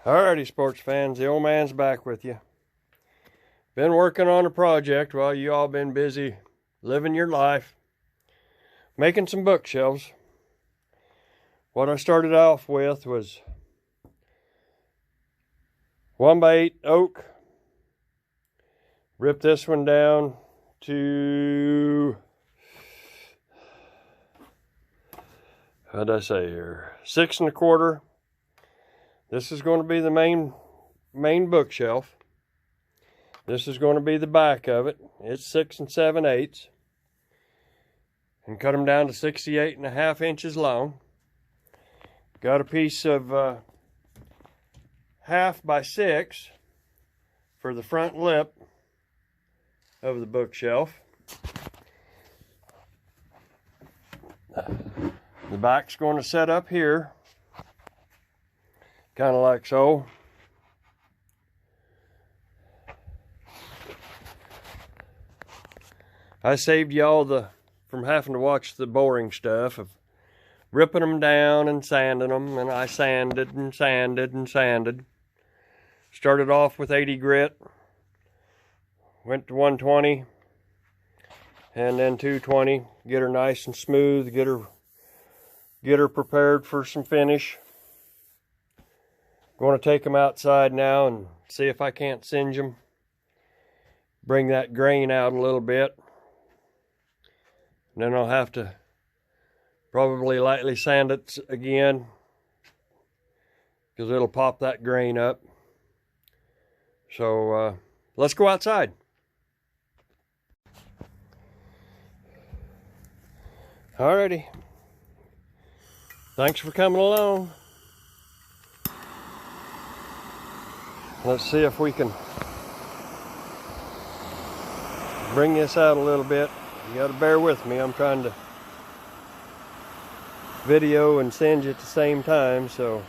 Alrighty, sports fans, the old man's back with you. Been working on a project while you all been busy living your life, making some bookshelves. What I started off with was 1x8 oak. Ripped this one down to, how'd I say here, 6 1/4. This is going to be the main bookshelf. This is going to be the back of it. It's 6 7/8. And cut them down to 68.5 inches long. Got a piece of 1/2 by 6 for the front lip of the bookshelf. The back's going to set up here, kind of like so. I saved y'all from having to watch the boring stuff of ripping them down and sanding them, and I sanded and sanded and sanded. Started off with 80 grit, went to 120, and then 220. Get her nice and smooth, get her prepared for some finish. Going to take them outside now and see if I can't singe them. Bring that grain out a little bit. And then I'll have to probably lightly sand it again, because it'll pop that grain up. So let's go outside. Alrighty. Thanks for coming along. Let's see if we can bring this out a little bit. You gotta bear with me. I'm trying to video and singe at the same time, so.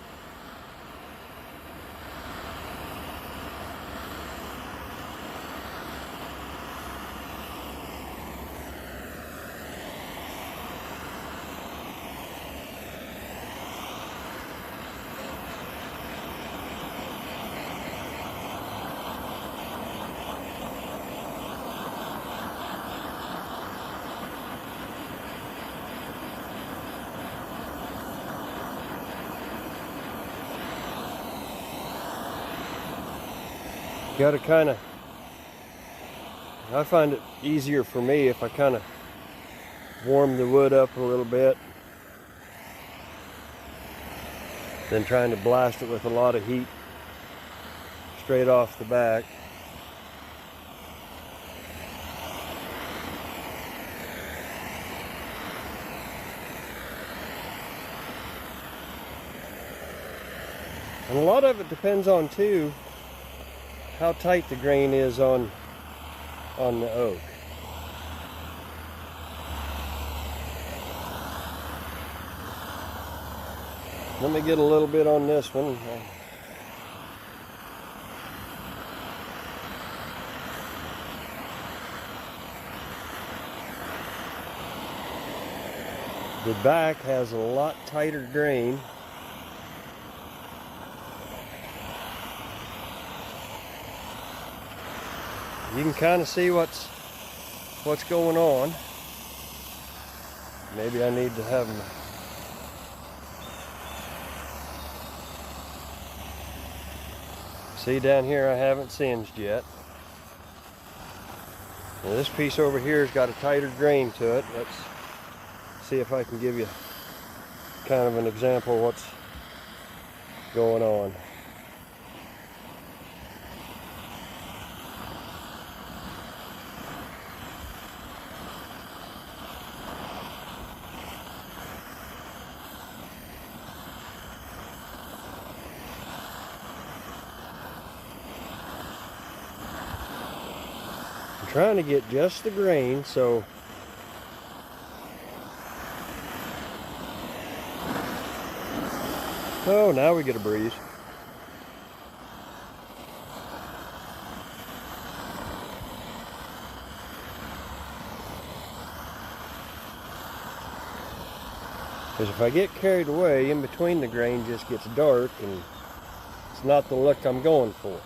Gotta I find it easier for me if I kind of warm the wood up a little bit than trying to blast it with a lot of heat straight off the back. And a lot of it depends on too how tight the grain is on the oak. Let me get a little bit on this one. The back has a lot tighter grain. You can kind of see what's going on. Maybe I need to have them. See down here, I haven't singed yet. Now this piece over here has got a tighter grain to it. Let's see if I can give you kind of an example of what's going on. Trying to get just the grain, so oh, now we get a breeze. Because if I get carried away, in between the grain just gets dark and it's That's not the look I'm going for.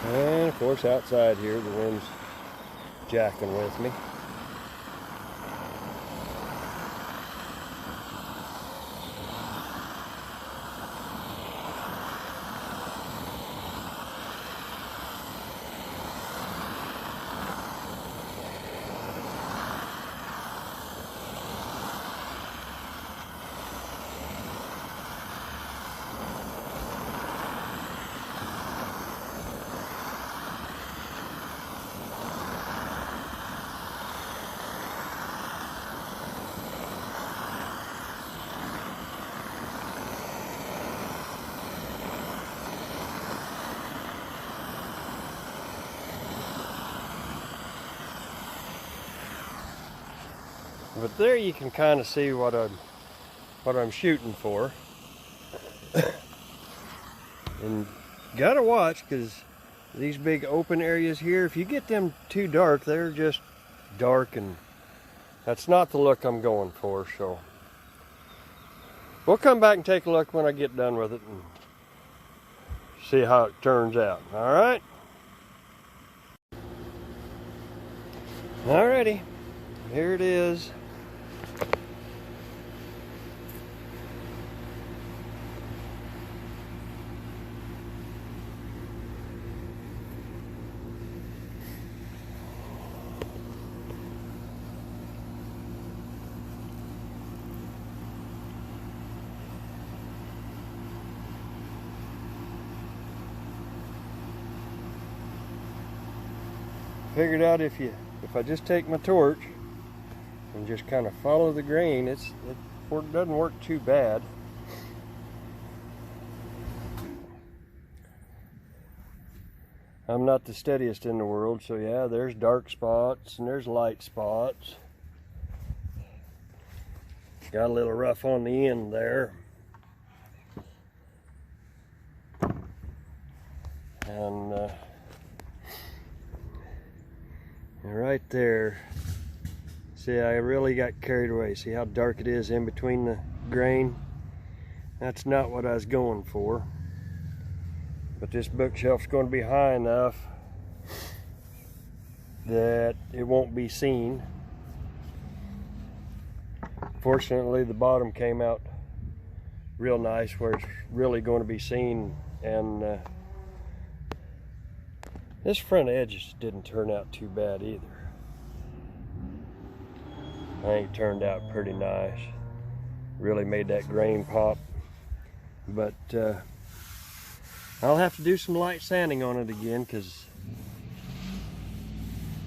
And of course outside here the wind's jacking with me. But there you can kind of see what I'm shooting for. And gotta watch, because these big open areas here, if you get them too dark, they're just dark, and that's not the look I'm going for. So we'll come back and take a look when I get done with it and see how it turns out. All right. Alrighty, here it is. Figured out if I just take my torch and just kind of follow the grain, it doesn't work too bad. I'm not the steadiest in the world, so yeah, there's dark spots and there's light spots. Got a little rough on the end there. And right there, see, I really got carried away. See how dark it is in between the grain? That's not what I was going for. But this bookshelf's going to be high enough that it won't be seen. Fortunately, the bottom came out real nice where it's really going to be seen, and this front edge didn't turn out too bad either. I think it turned out pretty nice. Really made that grain pop. But I'll have to do some light sanding on it again, because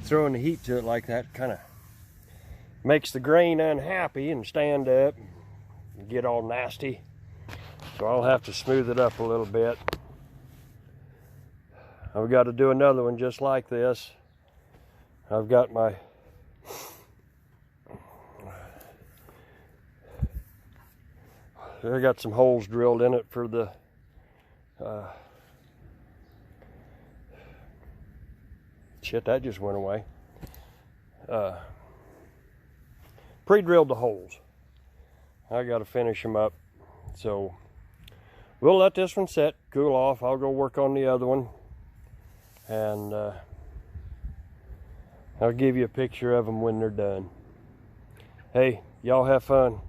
throwing the heat to it like that kind of makes the grain unhappy and stand up and get all nasty. So I'll have to smooth it up a little bit. I've got to do another one just like this. I've got my I got some holes drilled in it for the shit, that just went away. Pre-drilled the holes. I got to finish them up. So we'll let this one set, cool off. I'll go work on the other one. And I'll give you a picture of them when they're done. Hey, y'all have fun.